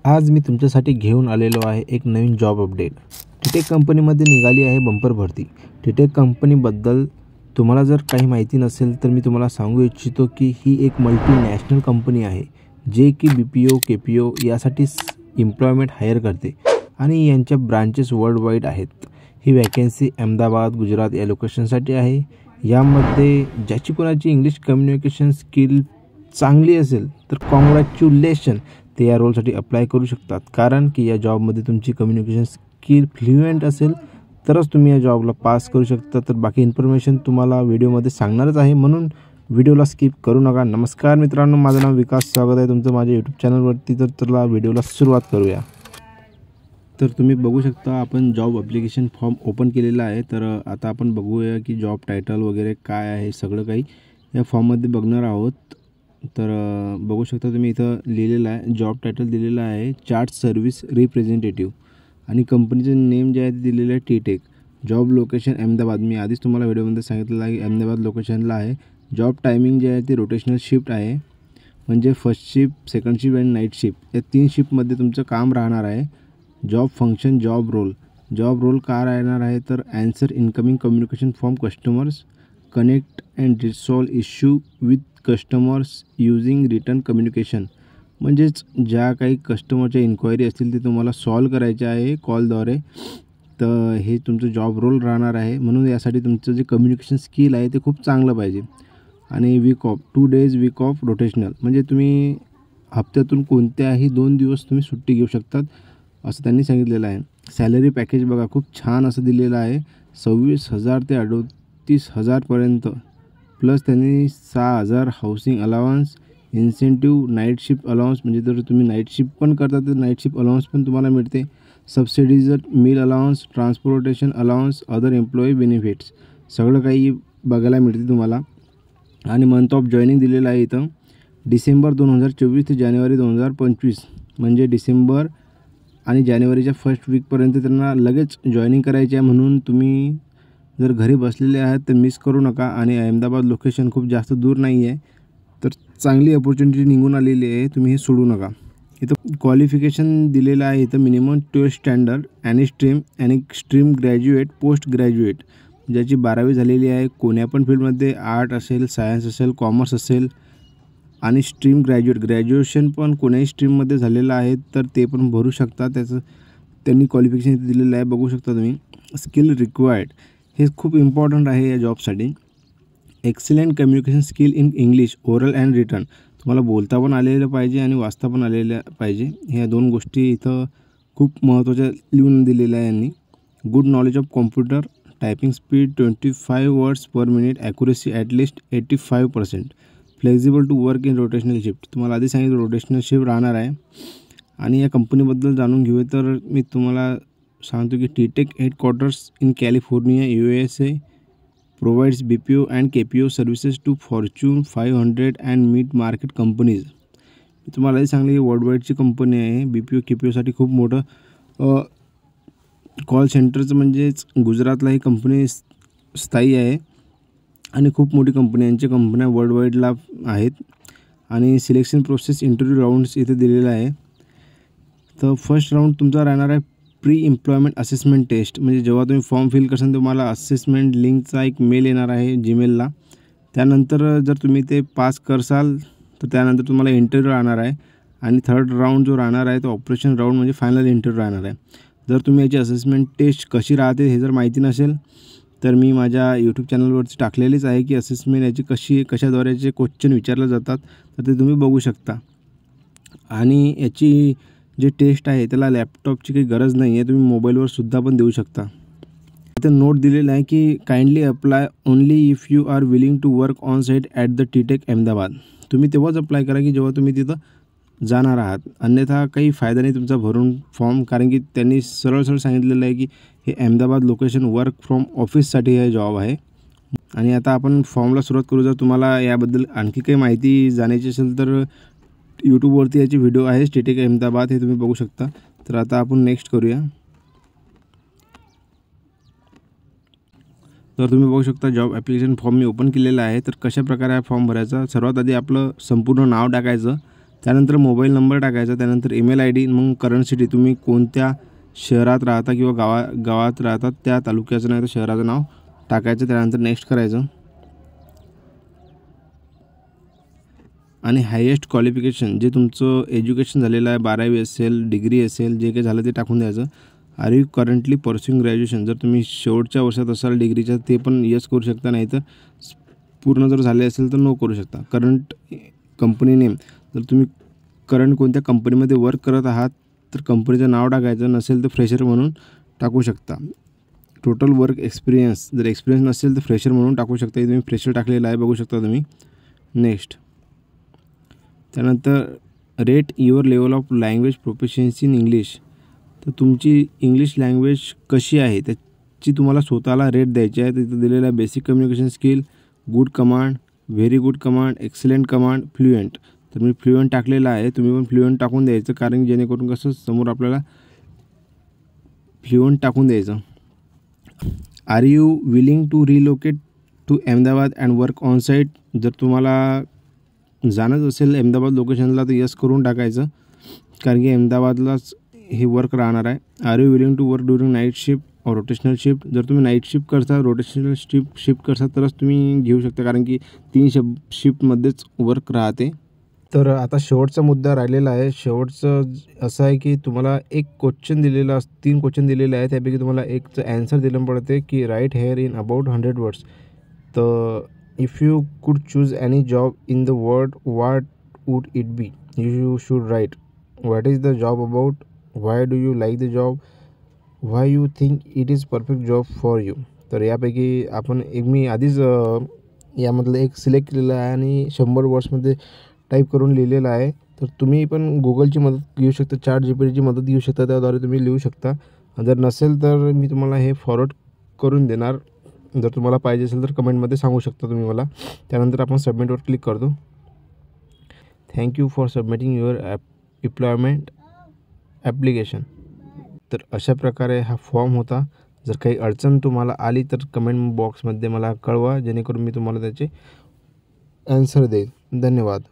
आज मी तुमच्यासाठी घेऊन आलेलो आहे एक नवीन जॉब अपडेट। टीटेक कंपनीमध्ये निघाली आहे बंपर भरती। टीटेक कंपनीबद्दल तुम्हाला जर काही माहिती नसेल तर मी तुम्हाला सांगू इच्छितो की ही एक मल्टीनॅशनल कंपनी आहे जे की BPO KPO यासाठी एम्प्लॉयमेंट हायर करते आणि यांच्या ब्रांचेस वर्ल्ड वाईड आहेत। ही वॅकन्सी अहमदाबाद गुजरात या लोकेशनसाठी आहे। यामध्ये ज्याची कोणाची इंग्लिश कम्युनिकेशन स्किल चांगली असेल तर कॉंग्रॅच्युलेशन, ते या रोलसाठी अप्लाय करू शकतात। कारण की या जॉबमध्ये तुमची कम्युनिकेशन स्किल फ्लुएंट असेल तरच तुम्ही या जॉबला पास करू शकता। तर बाकी इन्फॉर्मेशन तुम्हाला व्हिडिओमध्ये सांगणारच आहे, म्हणून व्हिडिओला स्किप करू नका। नमस्कार मित्रांनो, माझं नाव विकास, स्वागत आहे तुमचं माझ्या यूट्यूब चॅनलवरती। तर चला व्हिडिओला सुरुवात करूया। तर तुम्ही बघू शकता आपण जॉब ॲप्लिकेशन फॉर्म ओपन केलेला आहे। तर आता आपण बघूया की जॉब टायटल वगैरे काय आहे, सगळं काही या फॉर्ममध्ये बघणार आहोत। तर बघू शकता तुम्ही इथं लिहिलेलं आहे, जॉब टायटल दिलेलं आहे चार्ट सर्व्हिस रिप्रेझेंटेटिव्ह आणि कंपनीचं नेम जे आहे ते दिलेलं आहे टीटेक। जॉब लोकेशन अहमदाबाद, मी आधीच तुम्हाला व्हिडिओमध्ये सांगितलेलं आहे की अहमदाबाद लोकेशनला आहे। जॉब टायमिंग जे आहे ते रोटेशनल शिफ्ट आहे, म्हणजे फर्स्ट शिफ्ट, सेकंड शिफ्ट आणि नाईट शिफ्ट या 3 शिफ्टमध्ये तुमचं काम राहणार आहे। जॉब फंक्शन, जॉब रोल का राहणार आहे तर answer incoming communication from customers, connect and resolve issue with customers using return communication, म्हणजेच ज्या काही कस्टमरच्या इन्क्वायरी असतील ते तुम्हाला सॉल्व करायचे आहे कॉलद्वारे। तर हे तुमचं जॉब रोल राहणार आहे, म्हणून यासाठी तुमचं जे कम्युनिकेशन स्किल आहे ते खूप चांगलं पाहिजे। आणि week off 2 days week off rotational, म्हणजे तुम्ही हप्त्यातून कोणत्याही 2 दिवस तुम्ही सुट्टी घेऊ शकतात असं त्यांनी सांगितलेलं आहे। सॅलरी पॅकेज बघा खूप छान असं दिलेलं आहे, 26,000 ते 38,000 पर्यंत, प्लस त्यांनी 6,000 housing allowance, incentive, night shift allowance, म्हणजे जर तुम्ही नाईट शिफ्ट पण करता तर नाईट शिफ्ट अलाउन्स पण तुम्हाला मिळते, subsidies, meal allowance, transportation allowance, other employee benefits, सगळं काही बघायला मिळते तुम्हाला। आणि मंथ ऑफ जॉईनिंग दिलेलं आहे इथं डिसेंबर 2024 ते जानेवारी 2025, म्हणजे डिसेंबर आणि जानेवारीच्या फर्स्ट वीकपर्यंत त्यांना लगेच जॉईनिंग करायची आहे। म्हणून तुम्ही जर घरी बसलेले आहात तर मिस करू नका। आणि अहमदाबाद लोकेशन खूप जास्त दूर नाही आहे, तर चांगली अपॉर्च्युनिटी निघून आलेली आहे, तुम्ही हे सोडू नका। इथं क्वालिफिकेशन दिलेलं आहे, इथं मिनिमम 12th स्टँडर्ड, आणि स्ट्रीम ग्रॅज्युएट, पोस्ट ग्रॅज्युएट ज्याची 12वी झालेली आहे, कोण्या पण फील्डमध्ये आर्ट असेल, सायन्स असेल, कॉमर्स असेल, आणि स्ट्रीम ग्रॅज्युएशन पण कोण्याही स्ट्रीममध्ये झालेलं आहे तर ते पण भरू शकता। त्याचं त्यांनी क्वालिफिकेशन इथे दिलेलं आहे, बघू शकता तुम्ही। स्किल रिक्वायर्ड, हे खूप इम्पॉर्टंट आहे या जॉबसाठी। Excellent communication skill in English, oral and return, तुम्हाला बोलता पण आलेलं पाहिजे आणि वाचता पण आलेलं पाहिजे, ह्या 2 गोष्टी इथं खूप महत्त्वाच्या लिहून दिलेल्या आहे यांनी। Good knowledge of computer, typing speed 25 words per minute, accuracy at least 85%, flexible to work in rotational shift, तुम्हाला आधी सांगितलं रोटेशनल शिफ्ट राहणार आहे। आणि या कंपनीबद्दल जाणून घेऊया तर मी तुम्हाला सांगतो की TTEC headquarters in California USA provides BPO and KPO services to Fortune 500 and mid market companies. मी तुम्हाला आधी सांगले की वर्ल्ड वाईडची कंपनी आहे। BPO KPOसाठी खूप मोठं कॉल सेंटरचं, म्हणजेच गुजरातला ही कंपनी स्थायी आहे आणि खूप मोठी कंपनी, यांच्या कंपन्या वर्ल्ड वाईडला आहेत। आणि सिलेक्शन प्रोसेस, इंटरव्ह्यू राऊंड्स इथे दिलेला आहे। तर फर्स्ट राऊंड तुमचा राहणार आहे प्री एम्प्लॉयमेंट असेसमेंट टेस्ट, म्हणजे जेव्हा तुम्ही फॉर्म फिल करसाल तुम्हाला असेसमेंट लिंकचा एक मेल येणार आहे जीमेलला। त्यानंतर जर तुम्ही ते पास करसाल तर त्यानंतर तुम्हाला इंटरव्ह्यू राहणार आहे। आणि थर्ड राऊंड जो राहणार आहे तो ऑपरेशन राऊंड, म्हणजे फायनल इंटरव्ह्यू राहणार आहे। जर तुम्ही याची असेसमेंट टेस्ट कशी राहते हे जर माहिती नसेल तर मी माझ्या यूट्यूब चॅनलवरती टाकलेलीच आहे की असेसमेंट याची कशाद्वारे याचे क्वेश्चन विचारले जातात, तर ते तुम्ही बघू शकता। आणि याची जे टेस्ट आहे त्याला लॅपटॉपची काही गरज नाही आहे, तुम्ही मोबाईलवर सुद्धा पण देऊ शकता। इथं नोट दिलेलं आहे की kindly apply only if you are willing to work on site at the TTEC Ahmedabad, तुम्ही तेव्हाच अप्लाय करा की जेव्हा तुम्ही तिथं जाणार आहात, अन्यथा काही फायदा नाही तुमचा भरून फॉर्म, कारण की त्यांनी सरळ सांगितलेलं आहे की हे अहमदाबाद लोकेशन वर्क फ्रॉम ऑफिससाठी हे जॉब आहे। आणि आता आपण फॉर्मला सुरुवात करू। जर तुम्हाला याबद्दल आणखी काही माहिती जाणायची असेल तर यूट्यूबवरती याची व्हिडिओ आहे टीटेक अहमदाबाद, हे तुम्ही बघू शकता। तर आता आपण नेक्स्ट करूया। तर तुम्ही बघू शकता जॉब ॲप्लिकेशन फॉर्म मी ओपन केलेला आहे। तर कशा प्रकारे हा फॉर्म भरायचा, सर्वात आधी आपलं संपूर्ण नाव टाकायचं, त्यानंतर मोबाईल नंबर टाकायचा, त्यानंतर ईमेल आय डी, मग करंट सिटी, तुम्ही कोणत्या शहरात राहता किंवा गावात राहतात त्या तालुक्याचं नाही तर शहराचं नाव टाकायचं. त्यानंतर नेक्स्ट करायचं आणि हायेस्ट क्वालिफिकेशन जे तुमचं एज्युकेशन झालेलं आहे, 12वी असेल, डिग्री असेल, जे काही झालं ते टाकून द्यायचं. आर यू करंटली परस्युइंग ग्रॅज्युएशन, जर तुम्ही शेवटच्या वर्षात असाल डिग्रीच्या ते पण यस करू शकता, नाही तर पूर्ण जर झाले असेल तर नो करू शकता. करंट कंपनी नेम, जर तुम्ही करंट कोणत्या कंपनीमध्ये वर्क करत आहात तर कंपनीचं नाव टाकायचं, नसेल तर फ्रेशर म्हणून टाकू शकता. टोटल वर्क एक्सपिरियन्स, जर एक्सपिरियन्स नसेल तर फ्रेशर म्हणून टाकू शकता. तुम्ही फ्रेशर टाकलेलं आहे, बघू शकता तुम्ही. नेक्स्ट त्यानंतर rate your level of language proficiency in English, तर तुमची इंग्लिश लँग्वेज कशी आहे त्याची तुम्हाला स्वतःला रेट द्यायची आहे. तिथं दिलेलं आहे basic communication skill, good command, very good command, excellent command, fluent. तर मी फ्लुएंट टाकलेलं आहे, तुम्ही पण फ्लुएंट टाकून द्यायचं, कारण जेणेकरून कसं समोर आपल्याला फ्लुएंट टाकून द्यायचं. Are you willing to relocate to Ahmedabad and work on site, जर तुम्हाला जाणंच असेल अहमदाबाद लोकेशनला तर यस करून टाकायचं, कारण की अहमदाबादलाच हे वर्क राहणार आहे. Are you willing to work during night shift और रोटेशनल शिफ्ट, जर तुम्ही नाईट शिफ्ट करता, रोटेशनल शिफ्ट करता तरच तुम्ही घेऊ शकता, कारण की 3 शिफ्टमध्येच वर्क राहते. तर आता शेवटचा मुद्दा राहिलेला आहे. शेवटचं असं आहे की तुम्हाला एक क्वेश्चन दिलेला, 3 क्वेश्चन दिलेले आहे, त्यापैकी तुम्हाला एकचं ॲन्सर दिलं पडते की write here in about 100 words. तर if you could choose any job in the world what would it be, you should write what is the job about, why do you like the job, why you think it is perfect job for you. तर यापैकी आपण मी आधीच यामधलं एक select केलेलं आहे आणि 100 वर्ड्समध्ये type करून लिहिलेलं आहे. तर तुम्ही पण गुगलची मदत घेऊ शकता, ChatGPTची मदत घेऊ शकता, त्याद्वारे तुम्ही लिहू शकता. जर नसेल तर मी तुम्हाला हे फॉरवर्ड करून देणार, जर तुम्हाला पाहिजे असेल तर कमेंटमध्ये सांगू शकता तुम्ही मला. त्यानंतर आपण सबमिटवर क्लिक करतो. Thank you for submitting your employment application. तर अशा प्रकारे हा फॉर्म होता. जर काही अडचण तुम्हाला आली तर कमेंट बॉक्समध्ये मला कळवा, जेणेकरून मी तुम्हाला त्याचे ॲन्सर देईन. धन्यवाद.